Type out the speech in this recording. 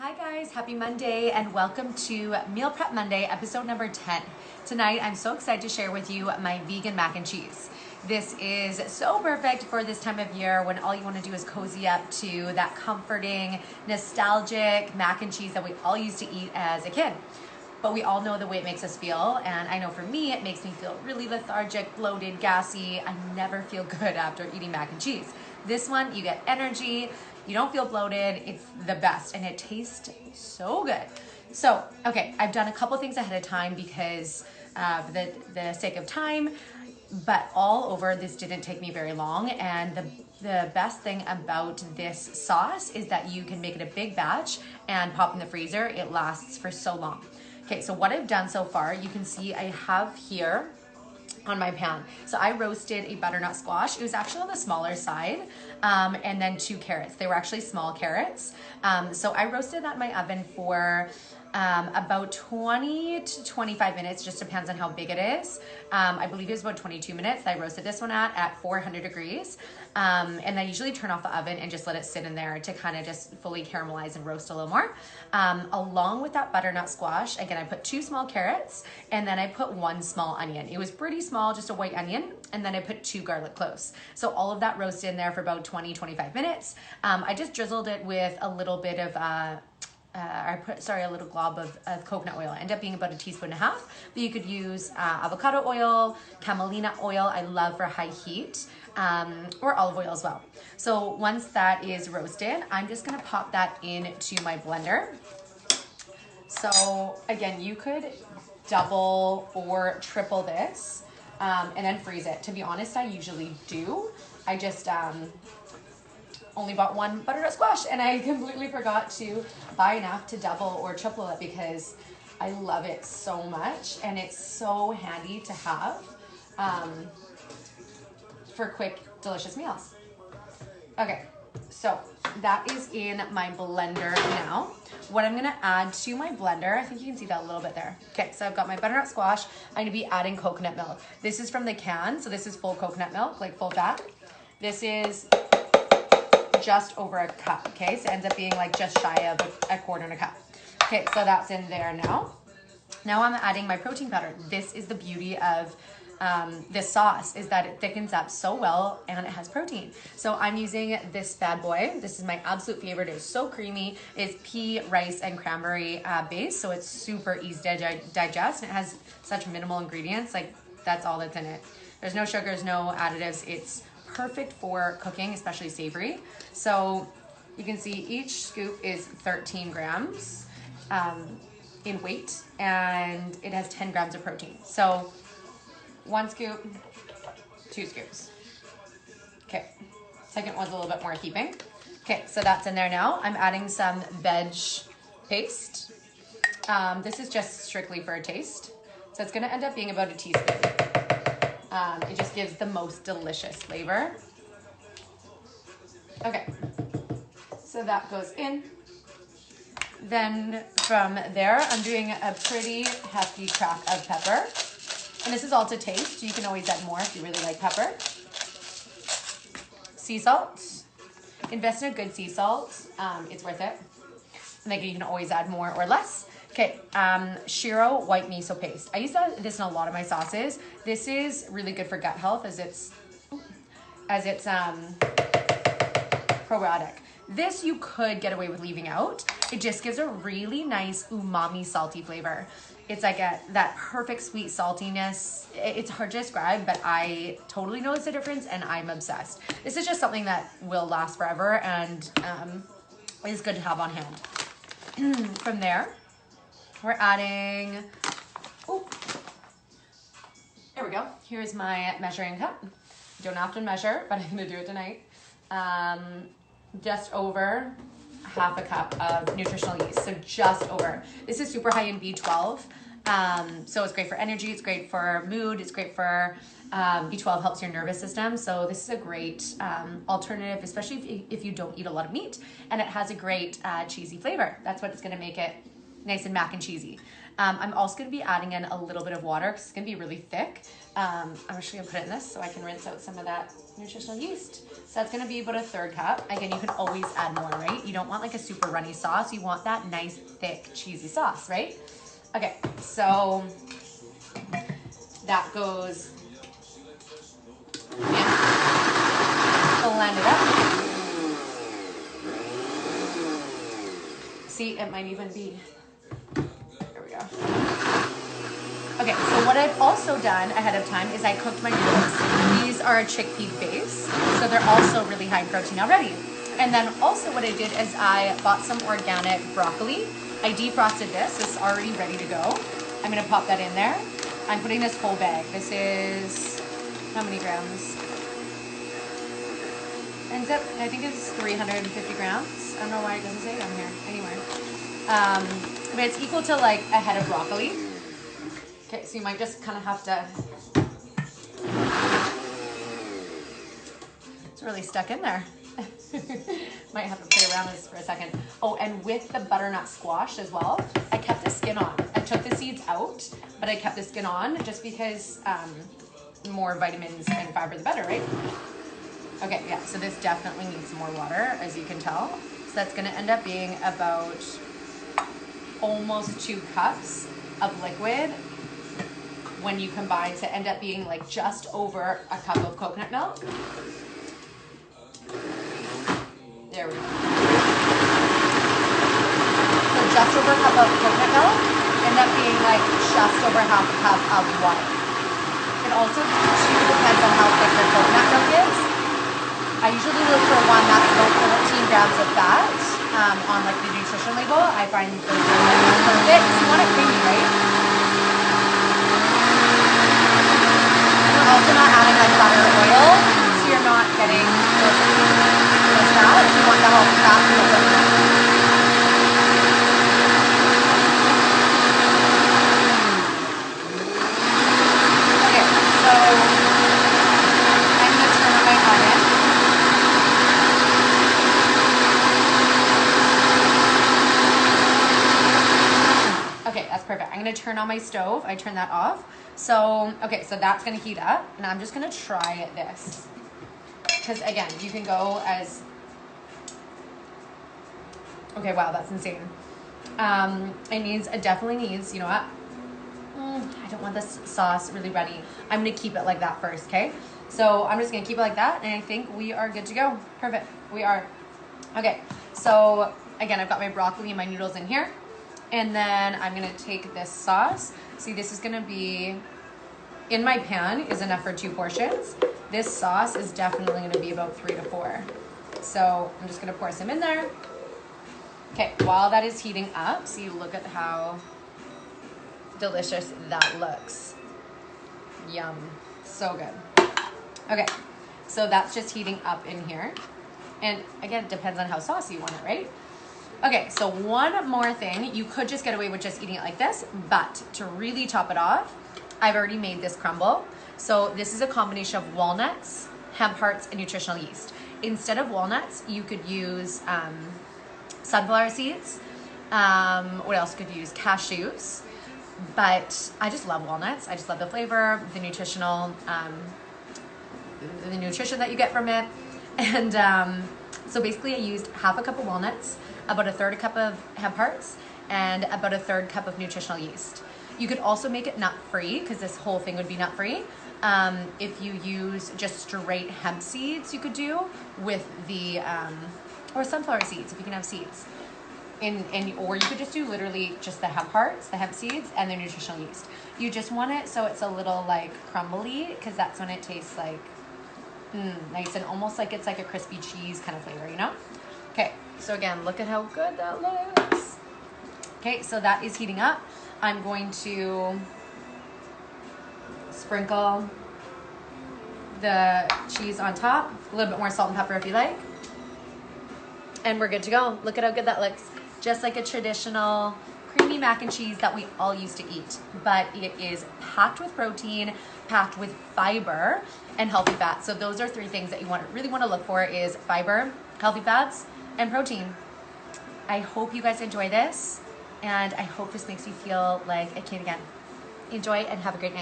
Hi guys, happy Monday and welcome to Meal Prep Monday, episode number 10. Tonight, I'm so excited to share with you my vegan mac and cheese. This is so perfect for this time of year when all you want to do is cozy up to that comforting, nostalgic mac and cheese that we all used to eat as a kid. But we all know the way it makes us feel, and I know for me, it makes me feel really lethargic, bloated, gassy. I never feel good after eating mac and cheese. This one, you get energy, you don't feel bloated, it's the best, and it tastes so good. So, okay, I've done a couple things ahead of time because of the sake of time, but all over, this didn't take me very long, and the best thing about this sauce is that you can make it a big batch and pop in the freezer. It lasts for so long. Okay, so what I've done so far, you can see I have here on my pan. So I roasted a butternut squash. It was actually on the smaller side, and then 2 carrots. They were actually small carrots. So I roasted that in my oven for about 20 to 25 minutes, just depends on how big it is. I believe it was about 22 minutes. I roasted this one at 400 degrees. And I usually turn off the oven and just let it sit in there to kind of just fully caramelize and roast a little more. Along with that butternut squash, again, I put 2 small carrots and then I put 1 small onion. It was pretty small, just a white onion. And then I put 2 garlic cloves. So all of that roasted in there for about 20-25 minutes. I just drizzled it with a little bit of a little glob of coconut oil. Ended up being about 1.5 teaspoons, but you could use avocado oil, camelina oil, I love for high heat, or olive oil as well. So once that is roasted, I'm just gonna pop that into my blender. So again, you could double or triple this, and then freeze it. To be honest, I usually do. I just, only bought 1 butternut squash and I completely forgot to buy enough to double or triple it because I love it so much and it's so handy to have for quick, delicious meals. Okay, so that is in my blender now. What I'm gonna add to my blender, I think you can see that a little bit there. Okay, so I've got my butternut squash. I'm gonna be adding coconut milk. This is from the can, so this is full coconut milk, like full fat. This is just over a cup, okay? So it ends up being like just shy of a quarter and a cup. Okay, so that's in there now. Now I'm adding my protein powder. This is the beauty of this sauce, is that it thickens up so well and it has protein. So I'm using this bad boy. This is my absolute favorite. It's so creamy. It's pea, rice, and cranberry base, so it's super easy to digest, and it has such minimal ingredients. Like, that's all that's in it. There's no sugars, no additives. It's perfect for cooking, especially savory. So you can see each scoop is 13 grams in weight, and it has 10 grams of protein. So 1 scoop, 2 scoops. Okay, second one's a little bit more heaping. Okay, so that's in there now. I'm adding some veg paste. This is just strictly for a taste. So it's gonna end up being about 1 teaspoon. It just gives the most delicious flavor. Okay, so that goes in. Then from there, I'm doing a pretty hefty crack of pepper. And this is all to taste. You can always add more if you really like pepper. Sea salt. Invest in a good sea salt. It's worth it. And then you can always add more or less. Okay, Shiro white miso paste. I use this in a lot of my sauces. This is really good for gut health as it's probiotic. This you could get away with leaving out. It just gives a really nice umami salty flavor. It's like that perfect sweet saltiness. It's hard to describe, but I totally notice the difference and I'm obsessed. This is just something that will last forever and is good to have on hand. From there, we're adding, there we go. Here's my measuring cup. I don't often measure, but I'm gonna do it tonight. Just over 1/2 cup of nutritional yeast, so just over. This is super high in B12, so it's great for energy, it's great for mood, it's great for B12 helps your nervous system, so this is a great alternative, especially if you don't eat a lot of meat, and it has a great cheesy flavor. That's what's gonna make it nice and mac and cheesy. I'm also gonna be adding in a little bit of water because it's gonna be really thick. I'm actually gonna put it in this so I can rinse out some of that nutritional yeast. So that's gonna be about a 1/3 cup. Again, you can always add more, right? You don't want like a super runny sauce. You want that nice, thick, cheesy sauce, right? Okay, so that goes in. Blend it up. See, it might even be, there we go. Okay, so what I've also done ahead of time is I cooked my noodles. These are a chickpea base, so they're also really high in protein already. And then also what I did is I bought some organic broccoli. I defrosted this, so it's already ready to go. I'm gonna pop that in there. I'm putting this whole bag. This is, how many grams? Ends up, I think it's 350 grams. I don't know why it doesn't say it on here anywhere. But it's equal to like a head of broccoli. Okay, so you might just kind of have to, it's really stuck in there. Might have to play around with this for a second. Oh, and with the butternut squash as well, I kept the skin on. I took the seeds out, but I kept the skin on just because more vitamins and fiber the better, right? Okay, yeah, so this definitely needs more water, as you can tell. So that's gonna end up being about almost 2 cups of liquid when you combine to end up being like just over a cup of coconut milk. There we go. So just over a cup of coconut milk, end up being like just over half a cup of water. It also too depends on how thick the coconut milk is. I usually look for one that's about 14 grams of fat on like the nutrition label. I find those are perfect. You want it creamy, right? We're also not adding like butter or oil, so you're not getting the fat. You want the whole fat from the coconut. Okay, so I'm gonna turn on my oven. Okay, that's perfect. I'm gonna turn on my stove. I turn that off. So, okay, so that's gonna heat up, and I'm just gonna try this. Because again, you can go as, okay, wow, that's insane. It definitely needs, you know what? I don't want this sauce really runny. I'm gonna keep it like that first, okay? So I'm just gonna keep it like that, and I think we are good to go. Perfect, we are. Okay, so again, I've got my broccoli and my noodles in here. And then I'm gonna take this sauce. See, this is gonna be, in my pan is enough for 2 portions. This sauce is definitely gonna be about 3 to 4. So I'm just gonna pour some in there. Okay, while that is heating up, see, look at how delicious that looks. Yum, so good. Okay, so that's just heating up in here. And again, it depends on how saucy you want it, right? Okay, so one more thing. You could just get away with just eating it like this, but to really top it off, I've already made this crumble. So this is a combination of walnuts, hemp hearts, and nutritional yeast. Instead of walnuts, you could use sunflower seeds. What else could you use? Cashews. But I just love walnuts. I just love the flavor, the nutritional, the nutrition that you get from it. And so basically I used half a cup of walnuts, about a 1/3 cup of hemp hearts, and about a 1/3 cup of nutritional yeast. You could also make it nut-free, because this whole thing would be nut-free. If you use just straight hemp seeds, you could do with the, or sunflower seeds, if you can have seeds. Or you could just do literally just the hemp hearts, the hemp seeds, and the nutritional yeast. You just want it so it's a little like crumbly, because that's when it tastes like nice and almost like it's like a crispy cheese kind of flavor, you know? Okay, so again, look at how good that looks. Okay, so that is heating up. I'm going to sprinkle the cheese on top, a little bit more salt and pepper if you like. And we're good to go. Look at how good that looks. Just like a traditional creamy mac and cheese that we all used to eat. But it is packed with protein, packed with fiber, and healthy fats. So those are 3 things that you really want to look for is fiber, healthy fats, and protein. I hope you guys enjoy this. and I hope this makes you feel like a kid again. Enjoy and have a great night.